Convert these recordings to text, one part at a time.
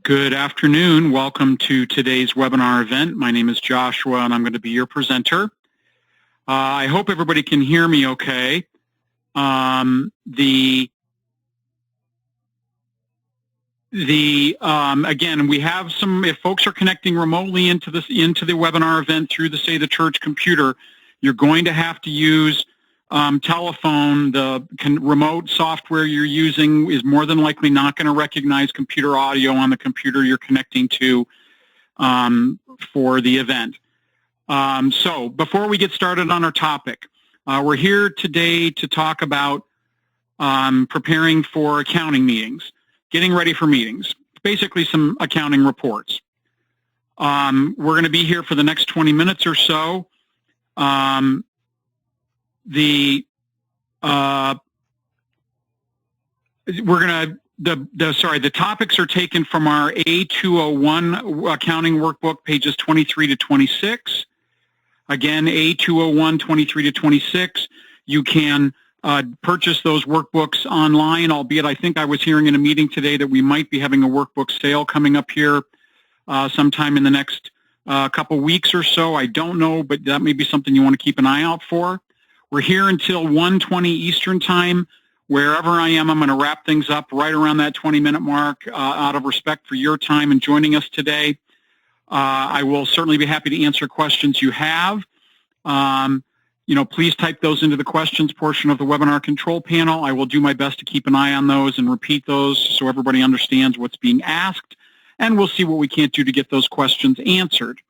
Good afternoon. Welcome to today's webinar event. My name is Joshua, and I'm going to be your presenter. I hope everybody can hear me okay. Again, we have some, if folks are connecting remotely into the webinar event through the Say the Church computer, you're going to have to use telephone. The remote software you're using is more than likely not going to recognize computer audio on the computer you're connecting to for the event. So before we get started on our topic, we're here today to talk about preparing for accounting meetings, getting ready for meetings, basically some accounting reports. We're going to be here for the next 20 minutes or so. The topics are taken from our A201 accounting workbook, pages 23 to 26. Again, A201, 23 to 26. You can purchase those workbooks online, albeit I think I was hearing in a meeting today that we might be having a workbook sale coming up here sometime in the next couple weeks or so. I don't know, but that may be something you want to keep an eye out for. We're here until 1:20 Eastern Time. Wherever I am, I'm going to wrap things up right around that 20-minute mark out of respect for your time and joining us today. I will certainly be happy to answer questions you have. Please type those into the questions portion of the webinar control panel. I will do my best to keep an eye on those and repeat those so everybody understands what's being asked, and we'll see what we can't do to get those questions answered.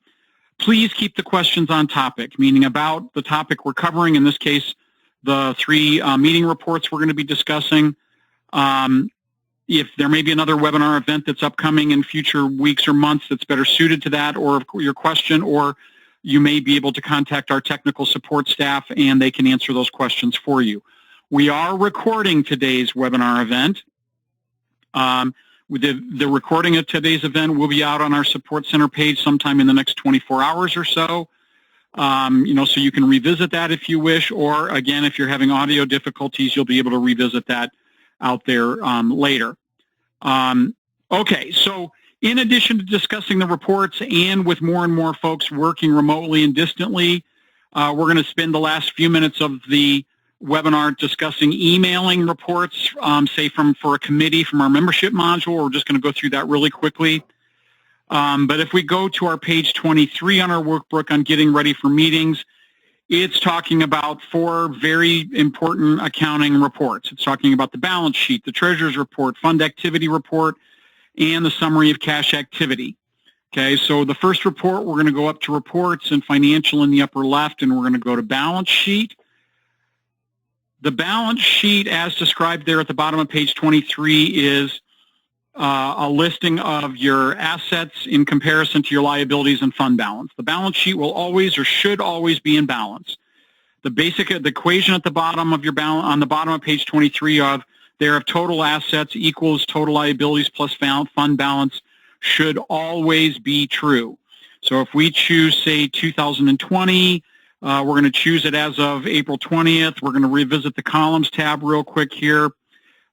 Please keep the questions on topic, meaning about the topic we're covering, in this case, the three meeting reports we're going to be discussing. If there may be another webinar event that's upcoming in future weeks or months that's better suited to that or your question, or you may be able to contact our technical support staff and they can answer those questions for you. We are recording today's webinar event. The recording of today's event will be out on our Support Center page sometime in the next 24 hours or so. So you can revisit that if you wish, or again, if you're having audio difficulties, you'll be able to revisit that out there later. Okay, so in addition to discussing the reports and with more and more folks working remotely and distantly, we're going to spend the last few minutes of the webinar discussing emailing reports, say for a committee from our membership module. We're just going to go through that really quickly. But if we go to our page 23 on our workbook on getting ready for meetings, it's talking about four very important accounting reports. It's talking about the balance sheet, the treasurer's report, fund activity report, and the summary of cash activity. Okay, so the first report, we're going to go up to reports and financial in the upper left, and we're going to go to balance sheet. The balance sheet, as described there at the bottom of page 23, is a listing of your assets in comparison to your liabilities and fund balance. The balance sheet will always or should always be in balance. The equation at the bottom of your on the bottom of page 23 of total assets equals total liabilities plus fund balance should always be true. So if we choose, say, 2020, we're going to choose it as of April 20th. We're going to revisit the columns tab real quick here.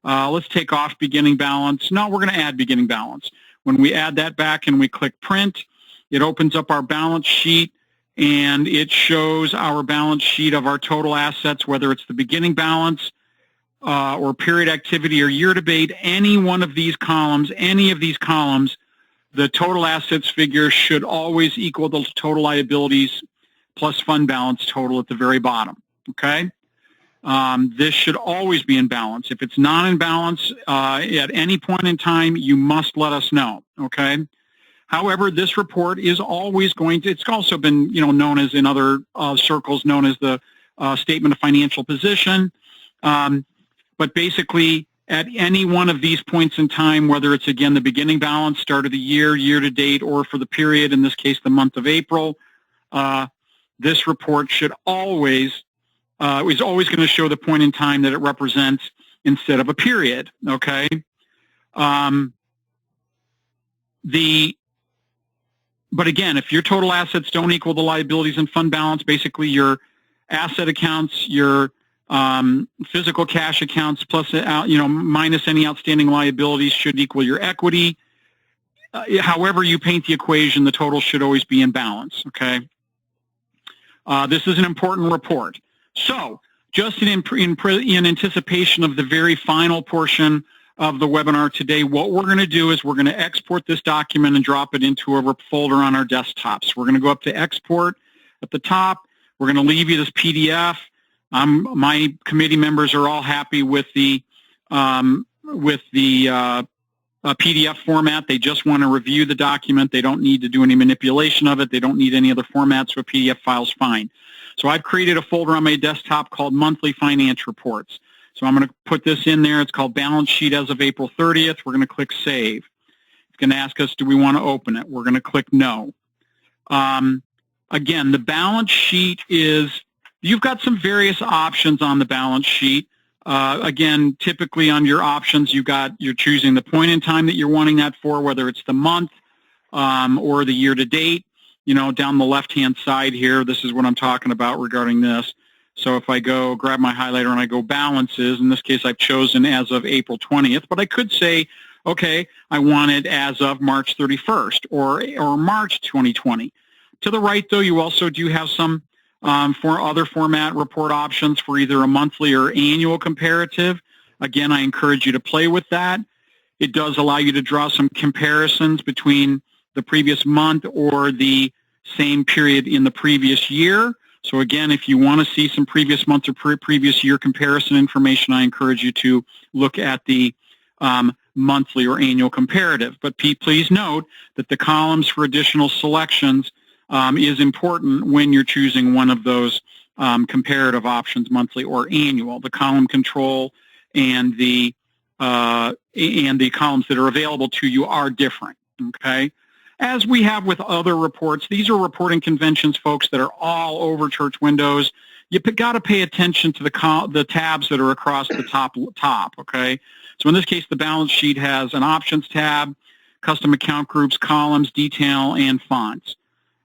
Let's take off beginning balance. No, we're going to add beginning balance. When we add that back and we click print, it opens up our balance sheet, and it shows our balance sheet of our total assets, whether it's the beginning balance or period activity or year to date, any of these columns, the total assets figure should always equal the total liabilities plus fund balance total at the very bottom, okay? This should always be in balance. If it's not in balance at any point in time, you must let us know, okay? However, this report is always going to, it's also been, known as in other circles, known as the statement of financial position. But basically, at any one of these points in time, whether it's, again, the beginning balance, start of the year, year to date, or for the period, in this case, the month of April, this report should always, is always going to show the point in time that it represents instead of a period, okay? But again, if your total assets don't equal the liabilities and fund balance, basically your asset accounts, your physical cash accounts plus, minus any outstanding liabilities should equal your equity. however you paint the equation, the total should always be in balance, okay? This is an important report. So, just in anticipation of the very final portion of the webinar today, what we're going to do is we're going to export this document and drop it into a folder on our desktops. We're going to go up to export at the top. We're going to leave you this PDF. My committee members are all happy with the PDF format. They just want to review the document. They don't need to do any manipulation of it. They don't need any other format, so a PDF file's fine. So I've created a folder on my desktop called Monthly Finance Reports. So I'm going to put this in there. It's called Balance Sheet as of April 30th. We're going to click Save. It's going to ask us, do we want to open it? We're going to click No. Again, the balance sheet is, you've got some various options on the balance sheet. Again, typically on your options, you're choosing the point in time that you're wanting that for, whether it's the month or the year to date. You know, down the left-hand side here, this is what I'm talking about regarding this. So if I go grab my highlighter and I go balances, in this case I've chosen as of April 20th, but I could say, okay, I want it as of March 31st or March 2020. To the right, though, you also do have some for other format report options for either a monthly or annual comparative. Again, I encourage you to play with that. It does allow you to draw some comparisons between the previous month or the same period in the previous year. So again, if you want to see some previous month or previous year comparison information, I encourage you to look at the monthly or annual comparative. But please note that the columns for additional selections is important when you're choosing one of those comparative options, monthly or annual. The column control and the columns that are available to you are different, okay? As we have with other reports, these are reporting conventions, folks, that are all over Church Windows. You got to pay attention to the tabs that are across the top, okay? So in this case, the balance sheet has an options tab, custom account groups, columns, detail, and fonts.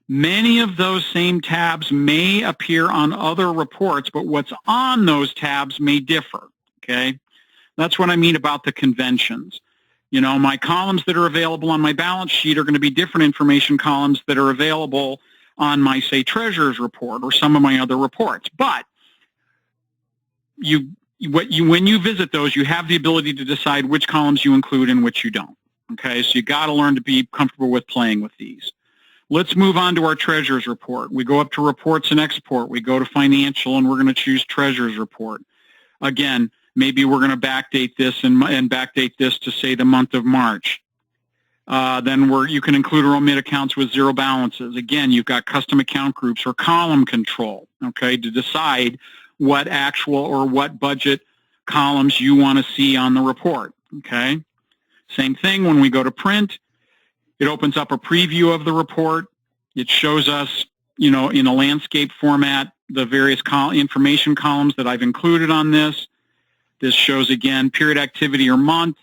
Many of those same tabs may appear on other reports, but what's on those tabs may differ, okay? That's what I mean about the conventions. You know, my columns that are available on my balance sheet are going to be different information columns that are available on my, say, treasurer's report or some of my other reports. But when you visit those, you have the ability to decide which columns you include and which you don't, okay? So you got to learn to be comfortable with playing with these. Let's move on to our treasurer's report. We go up to reports and export. We go to financial, and we're going to choose treasurer's report. Again, maybe we're going to backdate this and backdate this to, say, the month of March. Then you can include or omit accounts with zero balances. Again, you've got custom account groups or column control, okay, to decide what actual or what budget columns you want to see on the report, okay? Same thing when we go to print. It opens up a preview of the report. It shows us, you know, in a landscape format, the various information columns that I've included on this. This shows, again, period activity or month,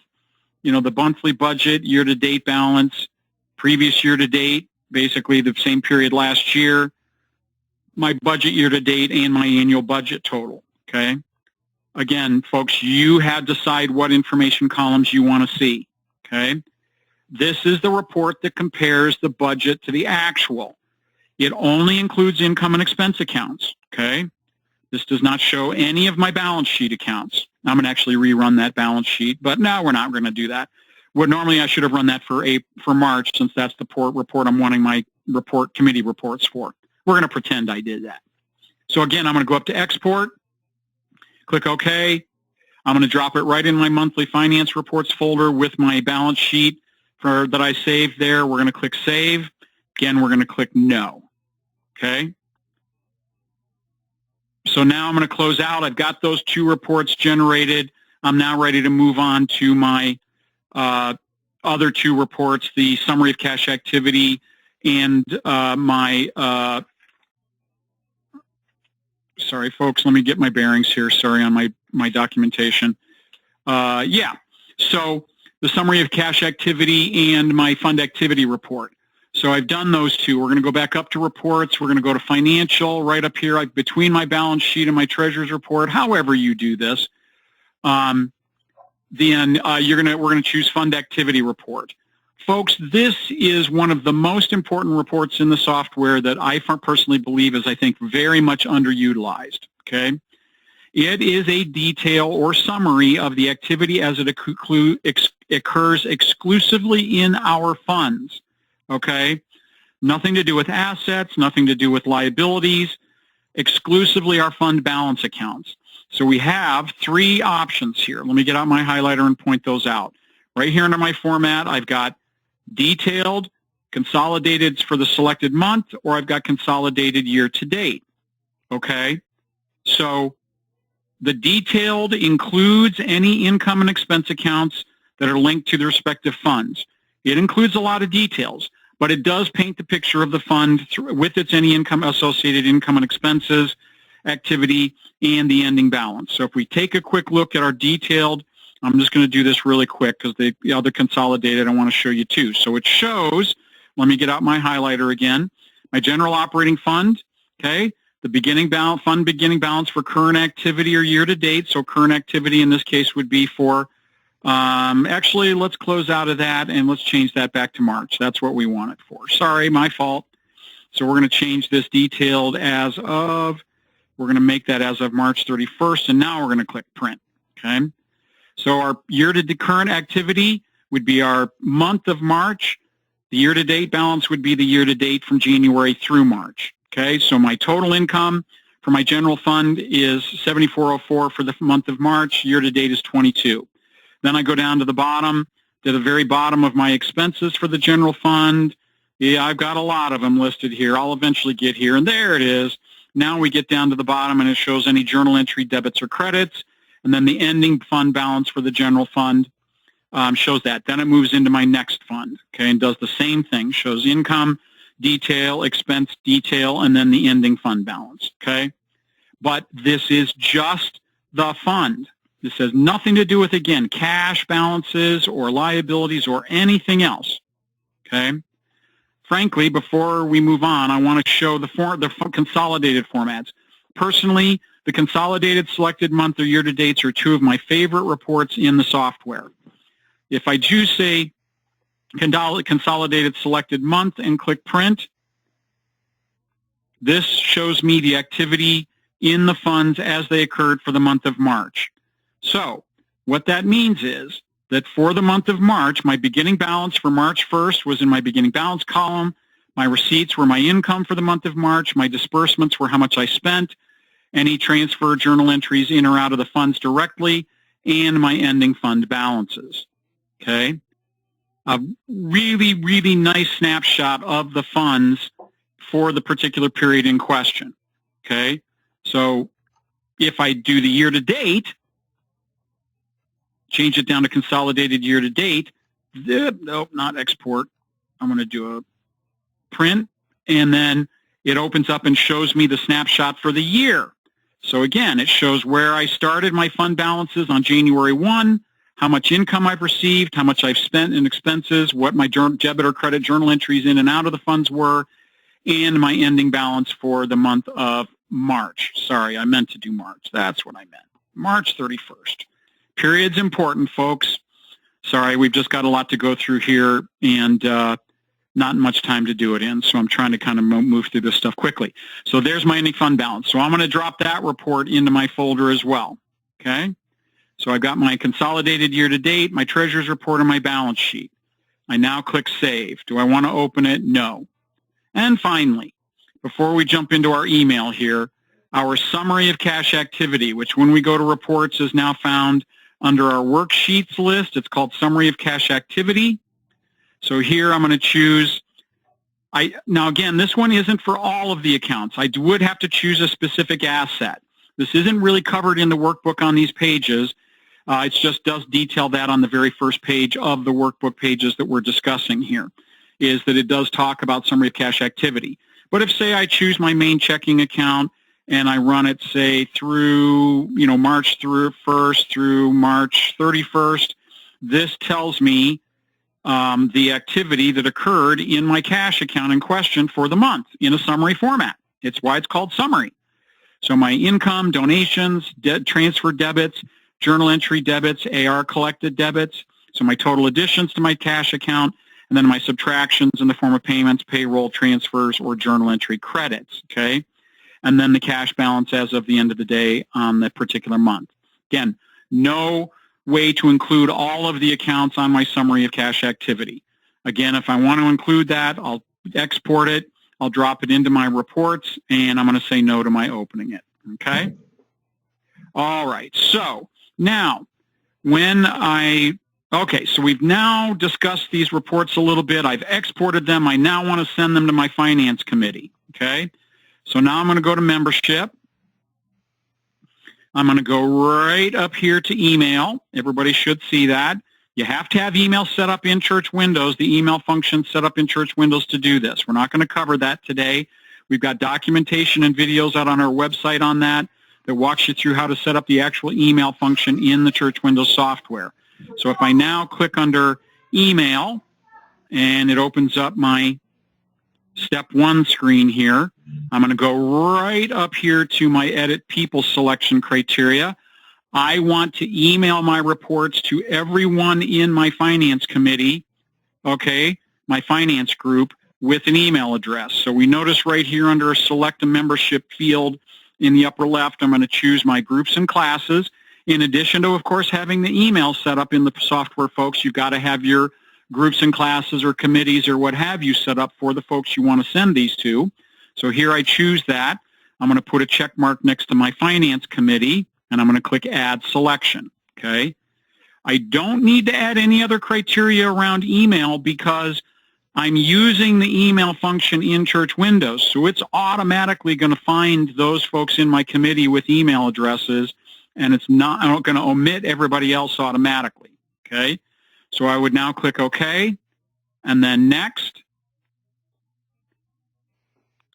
you know, the monthly budget, year-to-date balance, previous year-to-date, basically the same period last year, my budget year-to-date, and my annual budget total, okay? Again, folks, you have to decide what information columns you want to see, okay? This is the report that compares the budget to the actual. It only includes income and expense accounts, okay? This does not show any of my balance sheet accounts. I'm going to actually rerun that balance sheet, but no, we're not going to do that. Normally I should have run that for March, since that's the report I'm wanting my committee reports for. We're going to pretend I did that. So again, I'm going to go up to export, click OK. I'm going to drop it right in my monthly finance reports folder with my balance sheet that I saved there. We're going to click Save. Again, we're going to click No. Okay? So now I'm going to close out. I've got those two reports generated. I'm now ready to move on to my other two reports, the summary of cash activity and sorry, folks, let me get my bearings here. Sorry on my documentation. Yeah, so the summary of cash activity and my fund activity report. So I've done those two. We're going to go back up to reports. We're going to go to financial right up here between my balance sheet and my treasurer's report, however you do this. Then we're going to choose fund activity report. Folks, this is one of the most important reports in the software that I personally believe is, I think, very much underutilized, okay? It is a detail or summary of the activity as it occurs exclusively in our funds, okay? Nothing to do with assets, nothing to do with liabilities, exclusively our fund balance accounts. So we have three options here. Let me get out my highlighter and point those out. Right here under my format, I've got detailed, consolidated for the selected month, or I've got consolidated year to date, okay? So the detailed includes any income and expense accounts that are linked to the respective funds. It includes a lot of details, but it does paint the picture of the fund with its any income, associated income and expenses, activity, and the ending balance. So if we take a quick look at our detailed, I'm just going to do this really quick because the other consolidated I want to show you too. So it shows, let me get out my highlighter again, my general operating fund, okay, the beginning balance, fund beginning balance for current activity or year to date. So current activity in this case would be for, actually, let's close out of that and let's change that back to March. That's what we want it for. Sorry, my fault. So we're going to change this detailed as of, we're going to make that as of March 31st, and now we're going to click print, okay? So our year-to-date current activity would be our month of March. The year-to-date balance would be the year-to-date from January through March. Okay, so my total income for my general fund is $74.04 for the month of March. Year-to-date is $22. Then I go down to the bottom, to the very bottom of my expenses for the general fund. Yeah, I've got a lot of them listed here. I'll eventually get here, and there it is. Now we get down to the bottom, and it shows any journal entry debits or credits. And then the ending fund balance for the general fund shows that. Then it moves into my next fund, okay, and does the same thing. Shows income, detail, expense detail, and then the ending fund balance, okay? But this is just the fund. This has nothing to do with, again, cash balances or liabilities or anything else, okay? Frankly, before we move on, I want to show the consolidated formats. Personally, the consolidated selected month or year-to-dates are two of my favorite reports in the software. If I do say consolidated selected month and click print, this shows me the activity in the funds as they occurred for the month of March. So what that means is that for the month of March, my beginning balance for March 1st was in my beginning balance column. My receipts were my income for the month of March. My disbursements were how much I spent. Any transfer journal entries in or out of the funds directly, and my ending fund balances, okay? A really, really nice snapshot of the funds for the particular period in question, okay? So if I do the year-to-date, change it down to consolidated year-to-date, nope, not export. I'm going to do a print, and then it opens up and shows me the snapshot for the year. So again, it shows where I started my fund balances on January 1, how much income I've received, how much I've spent in expenses, what my debit or credit journal entries in and out of the funds were, and my ending balance for the month of March. Sorry, I meant to do March. That's what I meant. March 31st. Period's important, folks. Sorry, we've just got a lot to go through here, and not much time to do it in, so I'm trying to kind of move through this stuff quickly. So there's my ending fund balance. So I'm going to drop that report into my folder as well, okay? So I've got my consolidated year-to-date, my treasurer's report, and my balance sheet. I now click Save. Do I want to open it? No. And finally, before we jump into our email here, our summary of cash activity, which when we go to reports is now found under our worksheets list. It's called Summary of Cash Activity. So here I'm going to choose, now again, this one isn't for all of the accounts. I would have to choose a specific asset. This isn't really covered in the workbook on these pages. It just does detail that on the very first page of the workbook pages that we're discussing here, is that it does talk about summary of cash activity. But if, say, I choose my main checking account and I run it, say, through, March 1st through March 31st, this tells me the activity that occurred in my cash account in question for the month in a summary format. It's why it's called summary. So my income, donations, transfer debits, journal entry debits, AR collected debits, so my total additions to my cash account, and then my subtractions in the form of payments, payroll, transfers, or journal entry credits, okay? And then the cash balance as of the end of the day on that particular month. Again, no way to include all of the accounts on my summary of cash activity. Again, if I want to include that, I'll export it, I'll drop it into my reports, and I'm going to say no to my opening it, okay? All right, so now okay, so we've now discussed these reports a little bit. I've exported them. I now want to send them to my finance committee, okay? So now I'm going to go to membership. I'm going to go right up here to email. Everybody should see that. You have to have email set up in Church Windows, the email function set up in Church Windows to do this. We're not going to cover that today. We've got documentation and videos out on our website on that walks you through how to set up the actual email function in the Church Windows software. So if I now click under email, and it opens up my step 1 screen here, I'm going to go right up here to my edit people selection criteria. I want to email my reports to everyone in my finance committee, okay, my finance group, with an email address. So we notice right here under a select a membership field in the upper left, I'm going to choose my groups and classes. In addition to, of course, having the email set up in the software, folks, you've got to have your groups and classes or committees or what have you set up for the folks you want to send these to. So here I choose that. I'm going to put a check mark next to my finance committee, and I'm going to click Add Selection, okay? I don't need to add any other criteria around email because I'm using the email function in Church Windows, so it's automatically going to find those folks in my committee with email addresses, and I'm not going to omit everybody else automatically, okay? So I would now click OK, and then Next.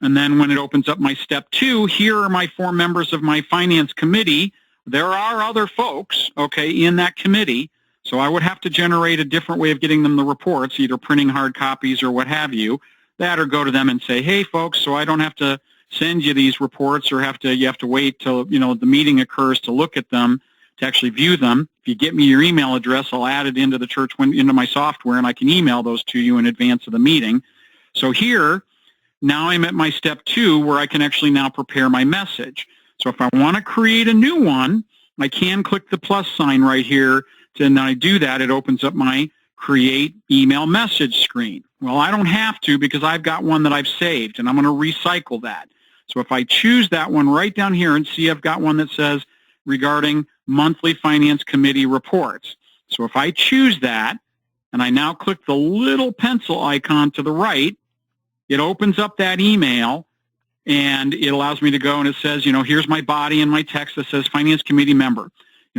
And then when it opens up my step 2, here are my 4 members of my finance committee. There are other folks, okay, in that committee. So I would have to generate a different way of getting them the reports, either printing hard copies or what have you, that or go to them and say, hey, folks, so I don't have to send you these reports or you have to wait till, the meeting occurs to look at them, to actually view them. If you get me your email address, I'll add it into into my software, and I can email those to you in advance of the meeting. So here, now I'm at my step 2 where I can actually now prepare my message. So if I want to create a new one, I can click the plus sign right here. And I do that, it opens up my Create Email Message screen. Well, I don't have to because I've got one that I've saved, and I'm going to recycle that. So if I choose that one right down here and see I've got one that says regarding monthly finance committee reports. So if I choose that, and I now click the little pencil icon to the right, it opens up that email, and it allows me to go, and it says, here's my body and my text that says Finance Committee Member.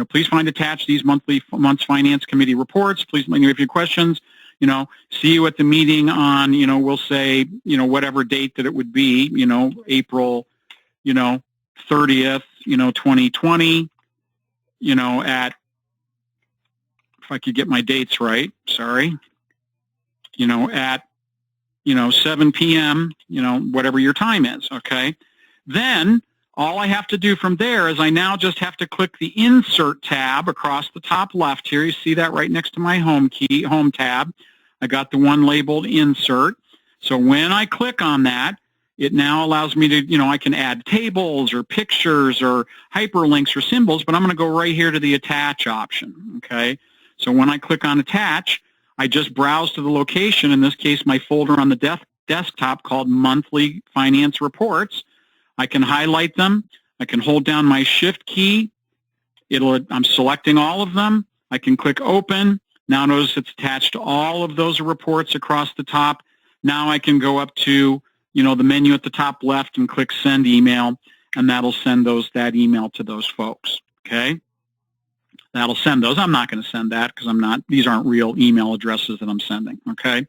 Please find attached these month's Finance Committee reports. Please, if you have questions, see you at the meeting on, we'll say, whatever date that it would be, April, 30th, 2020, at, if I could get my dates right, sorry, at, 7 p.m., whatever your time is, okay? Then all I have to do from there is I now just have to click the Insert tab across the top left here. You see that right next to my Home tab. I got the one labeled Insert. So when I click on that, it now allows me to, I can add tables or pictures or hyperlinks or symbols, but I'm going to go right here to the Attach option, okay? So when I click on Attach, I just browse to the location, in this case my folder on the desktop called Monthly Finance Reports. I can highlight them. I can hold down my Shift key. I'm selecting all of them. I can click Open. Now notice it's attached to all of those reports across the top. Now I can go up to, the menu at the top left and click Send Email, and that'll send that email to those folks, okay? That'll send those. I'm not going to send that because these aren't real email addresses that I'm sending, okay?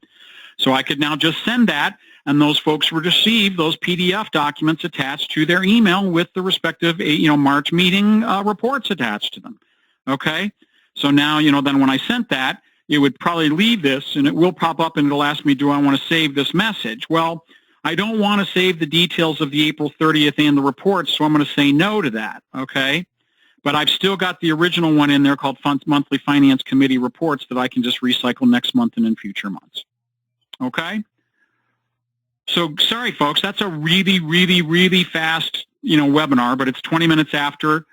So I could now just send that, and those folks would receive those PDF documents attached to their email with the respective, March meeting reports attached to them. Okay? So now, then when I sent that, it would probably leave this, and it will pop up, and it'll ask me, do I want to save this message? Well, I don't want to save the details of the April 30th and the reports, so I'm going to say no to that. Okay? But I've still got the original one in there called Monthly Finance Committee Reports that I can just recycle next month and in future months. Okay? So sorry, folks, that's a really, really, really fast, webinar, but it's 20 minutes after.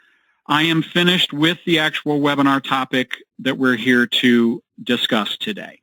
I am finished with the actual webinar topic that we're here to discuss today.